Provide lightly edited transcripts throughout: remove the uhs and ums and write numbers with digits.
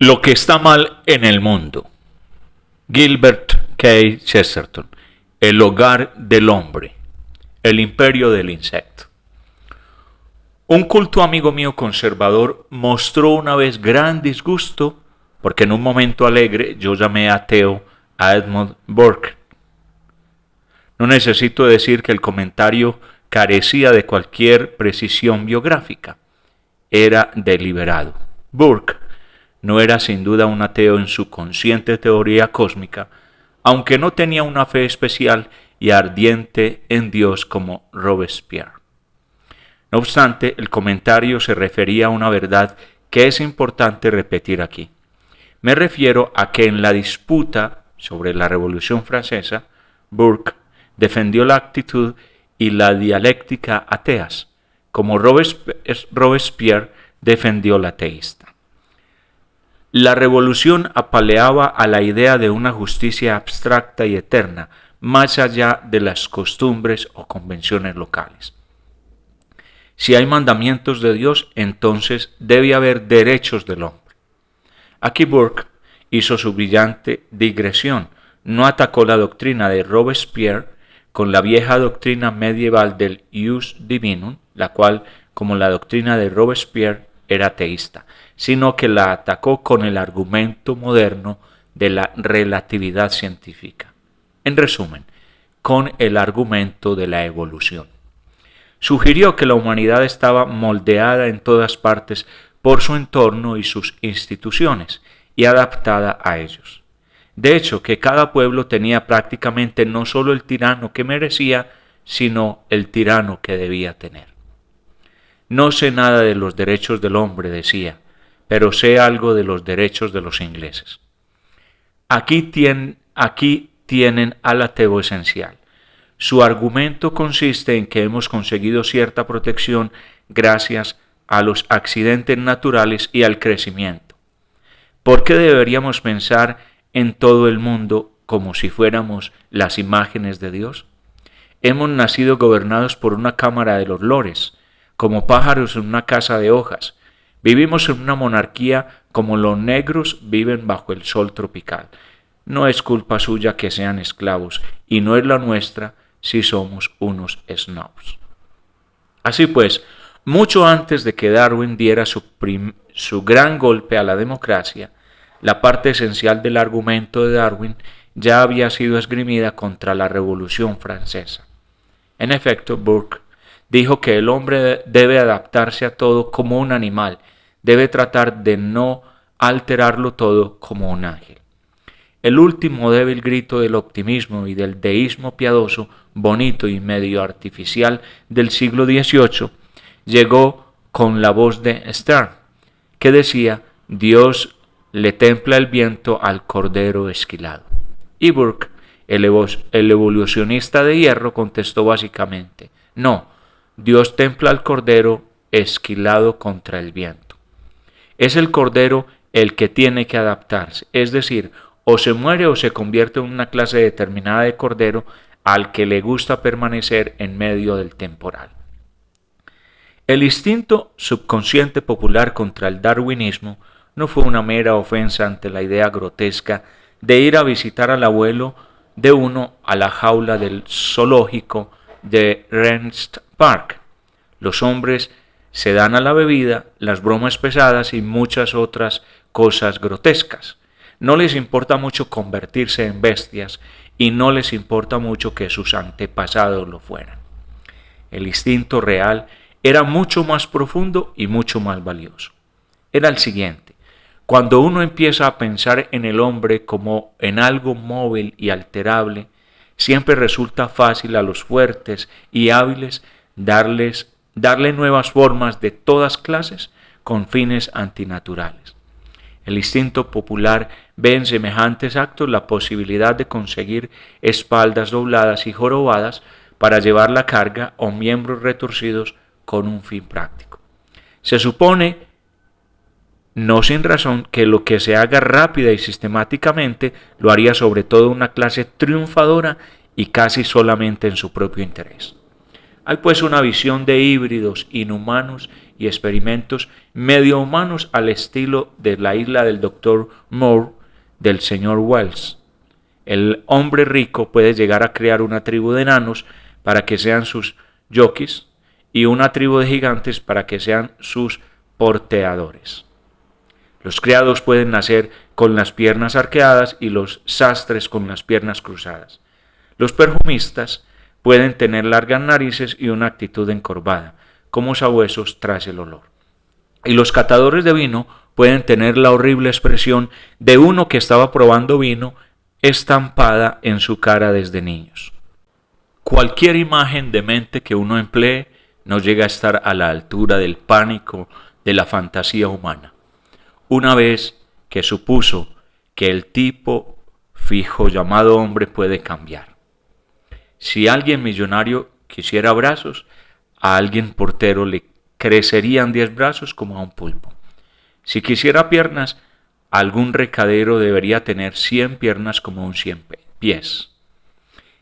Lo que está mal en el mundo. Gilbert K. Chesterton. El hogar del hombre. El imperio del insecto. Un culto amigo mío conservador mostró una vez gran disgusto porque en un momento alegre yo llamé ateo a Edmund Burke. No necesito decir que el comentario carecía de cualquier precisión biográfica. Era deliberado. Burke no era sin duda un ateo en su consciente teoría cósmica, aunque no tenía una fe especial y ardiente en Dios como Robespierre. No obstante, el comentario se refería a una verdad que es importante repetir aquí. Me refiero a que en la disputa sobre la Revolución Francesa, Burke defendió la actitud y la dialéctica ateas, como Robespierre defendió la teísta. La revolución apaleaba a la idea de una justicia abstracta y eterna, más allá de las costumbres o convenciones locales. Si hay mandamientos de Dios, entonces debe haber derechos del hombre. Aquí Burke hizo su brillante digresión, no atacó la doctrina de Robespierre con la vieja doctrina medieval del ius divinum, la cual, como la doctrina de Robespierre, era ateísta, sino que la atacó con el argumento moderno de la relatividad científica. En resumen, con el argumento de la evolución. Sugirió que la humanidad estaba moldeada en todas partes por su entorno y sus instituciones, y adaptada a ellos. De hecho, que cada pueblo tenía prácticamente no solo el tirano que merecía, sino el tirano que debía tener. No sé nada de los derechos del hombre, decía, pero sé algo de los derechos de los ingleses. Aquí tienen al ateo esencial. Su argumento consiste en que hemos conseguido cierta protección gracias a los accidentes naturales y al crecimiento. ¿Por qué deberíamos pensar en todo el mundo como si fuéramos las imágenes de Dios? Hemos nacido gobernados por una cámara de los lores, como pájaros en una casa de hojas. Vivimos en una monarquía como los negros viven bajo el sol tropical. No es culpa suya que sean esclavos, y no es la nuestra si somos unos snobs. Así pues, mucho antes de que Darwin diera su gran golpe a la democracia, la parte esencial del argumento de Darwin ya había sido esgrimida contra la Revolución Francesa. En efecto, Burke dijo que el hombre debe adaptarse a todo como un animal, debe tratar de no alterarlo todo como un ángel. El último débil grito del optimismo y del deísmo piadoso, bonito y medio artificial del siglo XVIII, llegó con la voz de Stern, que decía: Dios le templa el viento al cordero esquilado. Y Burke, el evolucionista de hierro, contestó básicamente: no, Dios templa al cordero esquilado contra el viento. Es el cordero el que tiene que adaptarse, es decir, o se muere o se convierte en una clase determinada de cordero al que le gusta permanecer en medio del temporal. El instinto subconsciente popular contra el darwinismo no fue una mera ofensa ante la idea grotesca de ir a visitar al abuelo de uno a la jaula del zoológico de Regent's Park. Los hombres se dan a la bebida, las bromas pesadas y muchas otras cosas grotescas. No les importa mucho convertirse en bestias y no les importa mucho que sus antepasados lo fueran. El instinto real era mucho más profundo y mucho más valioso. Era el siguiente: cuando uno empieza a pensar en el hombre como en algo móvil y alterable, siempre resulta fácil a los fuertes y hábiles darle nuevas formas de todas clases con fines antinaturales. El instinto popular ve en semejantes actos la posibilidad de conseguir espaldas dobladas y jorobadas para llevar la carga o miembros retorcidos con un fin práctico. Se supone, no sin razón, que lo que se haga rápida y sistemáticamente lo haría sobre todo una clase triunfadora y casi solamente en su propio interés. Hay pues una visión de híbridos inhumanos y experimentos medio humanos al estilo de la isla del Dr. Moore del señor Wells. El hombre rico puede llegar a crear una tribu de enanos para que sean sus jockeys y una tribu de gigantes para que sean sus porteadores. Los criados pueden nacer con las piernas arqueadas y los sastres con las piernas cruzadas. Los perfumistas pueden tener largas narices y una actitud encorvada, como sabuesos tras el olor. Y los catadores de vino pueden tener la horrible expresión de uno que estaba probando vino estampada en su cara desde niños. Cualquier imagen de mente que uno emplee no llega a estar a la altura del pánico de la fantasía humana. Una vez que supuso que el tipo fijo llamado hombre puede cambiar. Si alguien millonario quisiera brazos, a alguien portero le crecerían 10 brazos como a un pulpo. Si quisiera piernas, algún recadero debería tener 100 piernas como un 100 pies.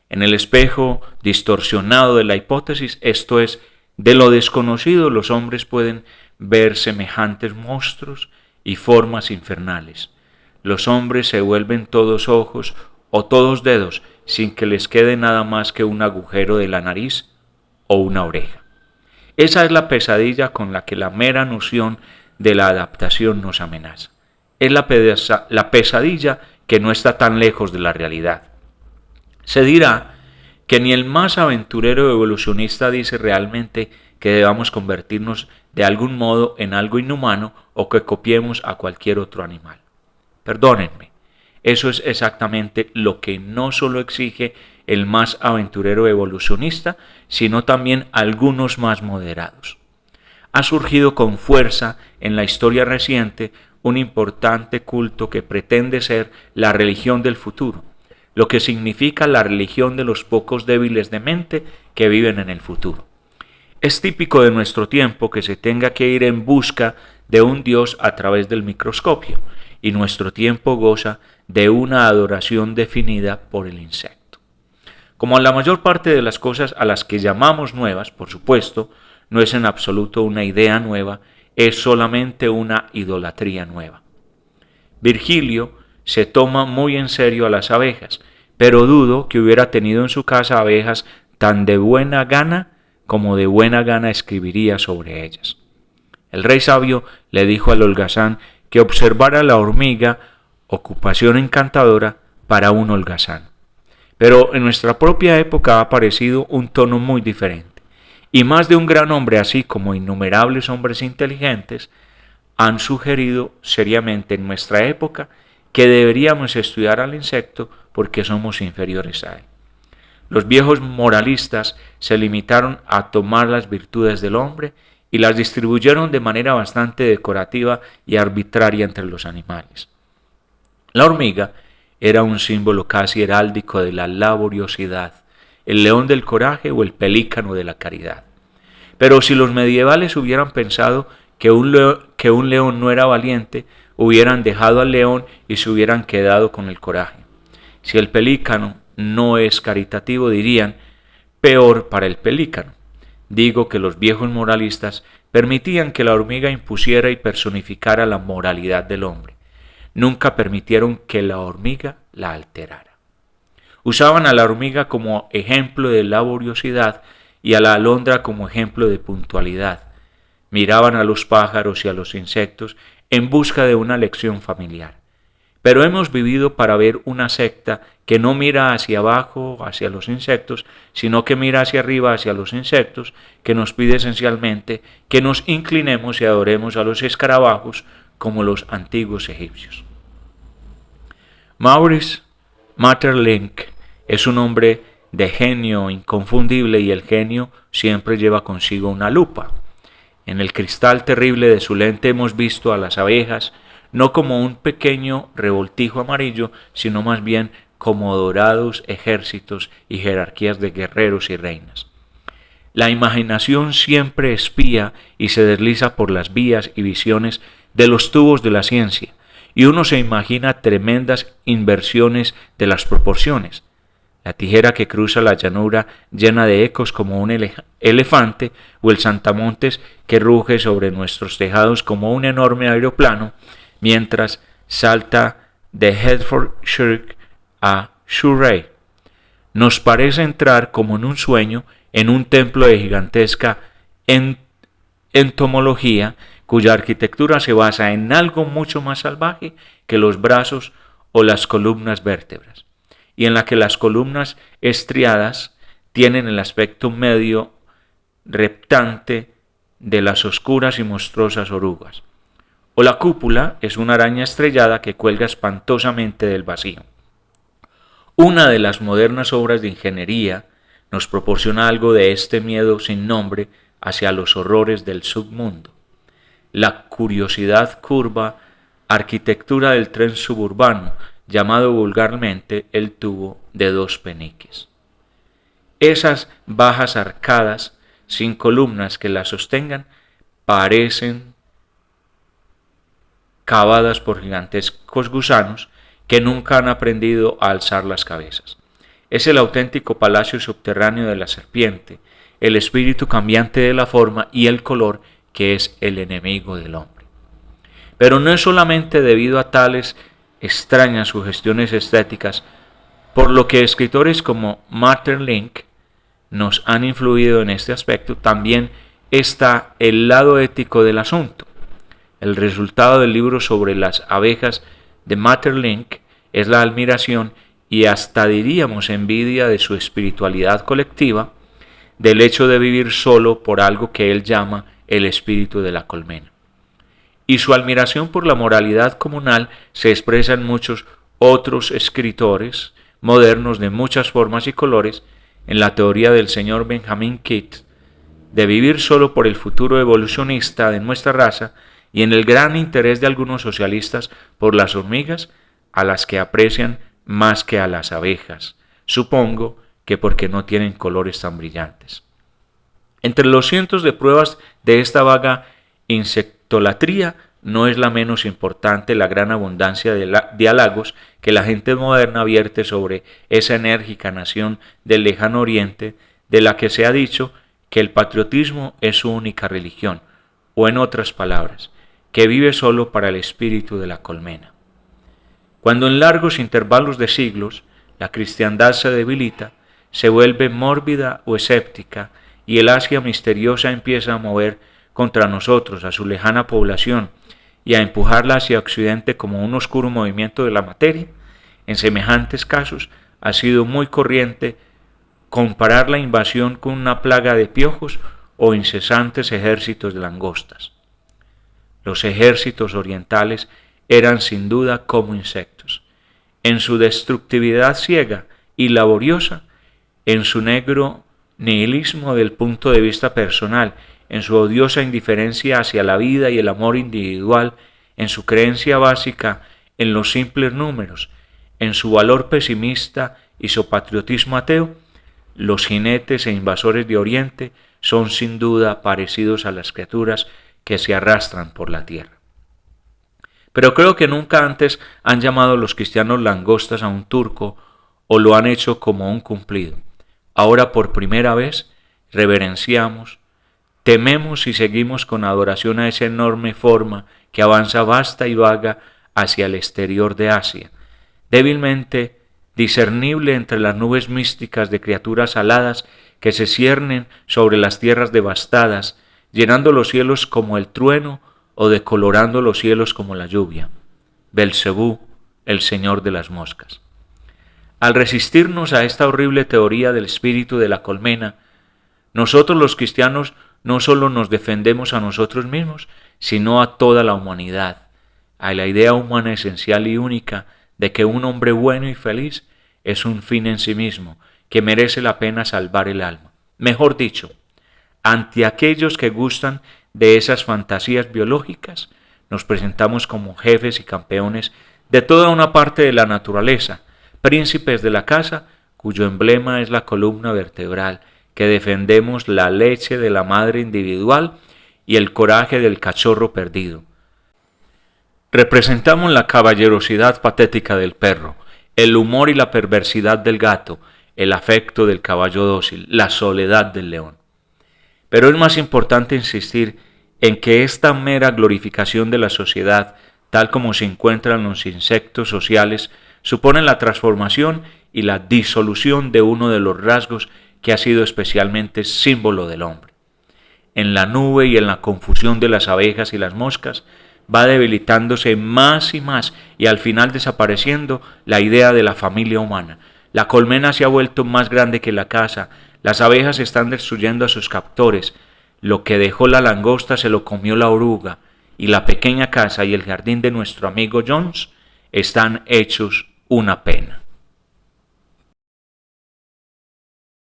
En el espejo distorsionado de la hipótesis, esto es, de lo desconocido, los hombres pueden ver semejantes monstruos y formas infernales. Los hombres se vuelven todos ojos o todos dedos sin que les quede nada más que un agujero de la nariz o una oreja. Esa es la pesadilla con la que la mera noción de la adaptación nos amenaza. Es la pesadilla que no está tan lejos de la realidad. Se dirá que ni el más aventurero evolucionista dice realmente que debamos convertirnos de algún modo en algo inhumano o que copiemos a cualquier otro animal. Perdónenme, eso es exactamente lo que no solo exige el más aventurero evolucionista, sino también algunos más moderados. Ha surgido con fuerza en la historia reciente un importante culto que pretende ser la religión del futuro, lo que significa la religión de los pocos débiles de mente que viven en el futuro. Es típico de nuestro tiempo que se tenga que ir en busca de un Dios a través del microscopio, y nuestro tiempo goza de una adoración definida por el insecto. Como la mayor parte de las cosas a las que llamamos nuevas, por supuesto, no es en absoluto una idea nueva, es solamente una idolatría nueva. Virgilio se toma muy en serio a las abejas, pero dudo que hubiera tenido en su casa abejas tan de buena gana como de buena gana escribiría sobre ellas. El rey sabio le dijo al holgazán que observara la hormiga, ocupación encantadora para un holgazán. Pero en nuestra propia época ha aparecido un tono muy diferente, y más de un gran hombre, así como innumerables hombres inteligentes, han sugerido seriamente en nuestra época que deberíamos estudiar al insecto porque somos inferiores a él. Los viejos moralistas se limitaron a tomar las virtudes del hombre y las distribuyeron de manera bastante decorativa y arbitraria entre los animales. La hormiga era un símbolo casi heráldico de la laboriosidad, el león del coraje o el pelícano de la caridad. Pero si los medievales hubieran pensado que un león no era valiente, hubieran dejado al león y se hubieran quedado con el coraje. Si el pelícano no es caritativo, dirían, peor para el pelícano. Digo que los viejos moralistas permitían que la hormiga impusiera y personificara la moralidad del hombre. Nunca permitieron que la hormiga la alterara. Usaban a la hormiga como ejemplo de laboriosidad y a la alondra como ejemplo de puntualidad. Miraban a los pájaros y a los insectos en busca de una lección familiar. Pero hemos vivido para ver una secta que no mira hacia abajo, hacia los insectos, sino que mira hacia arriba, hacia los insectos, que nos pide esencialmente que nos inclinemos y adoremos a los escarabajos como los antiguos egipcios. Maurice Maeterlinck es un hombre de genio inconfundible y el genio siempre lleva consigo una lupa. En el cristal terrible de su lente hemos visto a las abejas no como un pequeño revoltijo amarillo, sino más bien como dorados ejércitos y jerarquías de guerreros y reinas. La imaginación siempre espía y se desliza por las vías y visiones de los tubos de la ciencia, y uno se imagina tremendas inversiones de las proporciones. la tijera que cruza la llanura llena de ecos como un elefante, o el saltamontes que ruge sobre nuestros tejados como un enorme aeroplano, mientras salta de Hertfordshire a Surrey. Nos parece entrar como en un sueño en un templo de gigantesca entomología, cuya arquitectura se basa en algo mucho más salvaje que los brazos o las columnas vértebras, y en la que las columnas estriadas tienen el aspecto medio reptante de las oscuras y monstruosas orugas, o la cúpula es una araña estrellada que cuelga espantosamente del vacío. Una de las modernas obras de ingeniería nos proporciona algo de este miedo sin nombre hacia los horrores del submundo. La curiosidad curva arquitectura del tren suburbano, llamado vulgarmente el tubo de 2 peniques. Esas bajas arcadas sin columnas que la sostengan parecen cavadas por gigantescos gusanos que nunca han aprendido a alzar las cabezas. Es el auténtico palacio subterráneo de la serpiente, el espíritu cambiante de la forma y el color que es el enemigo del hombre. Pero no es solamente debido a tales extrañas sugestiones estéticas, por lo que escritores como Maeterlinck nos han influido en este aspecto, también está el lado ético del asunto. El resultado del libro sobre las abejas de Maeterlinck es la admiración y hasta diríamos envidia de su espiritualidad colectiva, del hecho de vivir solo por algo que él llama el espíritu de la colmena. Y su admiración por la moralidad comunal se expresa en muchos otros escritores modernos de muchas formas y colores, en la teoría del señor Benjamin Kidd, de vivir solo por el futuro evolucionista de nuestra raza, y en el gran interés de algunos socialistas por las hormigas, a las que aprecian más que a las abejas, supongo que porque no tienen colores tan brillantes. Entre los cientos de pruebas de esta vaga insectolatría, no es la menos importante la gran abundancia de halagos que la gente moderna vierte sobre esa enérgica nación del lejano oriente, de la que se ha dicho que el patriotismo es su única religión, o en otras palabras, que vive solo para el espíritu de la colmena. Cuando en largos intervalos de siglos la cristiandad se debilita, se vuelve mórbida o escéptica, y el Asia misteriosa empieza a mover contra nosotros a su lejana población y a empujarla hacia Occidente como un oscuro movimiento de la materia, en semejantes casos ha sido muy corriente comparar la invasión con una plaga de piojos o incesantes ejércitos de langostas. Los ejércitos orientales eran sin duda como insectos. En su destructividad ciega y laboriosa, en su negro nihilismo del punto de vista personal, en su odiosa indiferencia hacia la vida y el amor individual, en su creencia básica en los simples números, en su valor pesimista y su patriotismo ateo, los jinetes e invasores de Oriente son sin duda parecidos a las criaturas que se arrastran por la tierra. Pero creo que nunca antes han llamado los cristianos langostas a un turco o lo han hecho como un cumplido. Ahora por primera vez reverenciamos, tememos y seguimos con adoración a esa enorme forma que avanza vasta y vaga hacia el exterior de Asia, débilmente discernible entre las nubes místicas de criaturas aladas que se ciernen sobre las tierras devastadas, llenando los cielos como el trueno o decolorando los cielos como la lluvia. Belcebú, el señor de las moscas. Al resistirnos a esta horrible teoría del espíritu de la colmena, nosotros los cristianos no solo nos defendemos a nosotros mismos, sino a toda la humanidad, a la idea humana esencial y única de que un hombre bueno y feliz es un fin en sí mismo, que merece la pena salvar el alma. Mejor dicho, ante aquellos que gustan de esas fantasías biológicas, nos presentamos como jefes y campeones de toda una parte de la naturaleza, príncipes de la casa, cuyo emblema es la columna vertebral, que defendemos la leche de la madre individual y el coraje del cachorro perdido. Representamos la caballerosidad patética del perro, el humor y la perversidad del gato, el afecto del caballo dócil, la soledad del león. Pero es más importante insistir en que esta mera glorificación de la sociedad, tal como se encuentran los insectos sociales, supone la transformación y la disolución de uno de los rasgos que ha sido especialmente símbolo del hombre. En la nube y en la confusión de las abejas y las moscas, va debilitándose más y al final desapareciendo la idea de la familia humana. La colmena se ha vuelto más grande que la casa, las abejas están destruyendo a sus captores, lo que dejó la langosta se lo comió la oruga, y la pequeña casa y el jardín de nuestro amigo Jones están hechos una pena.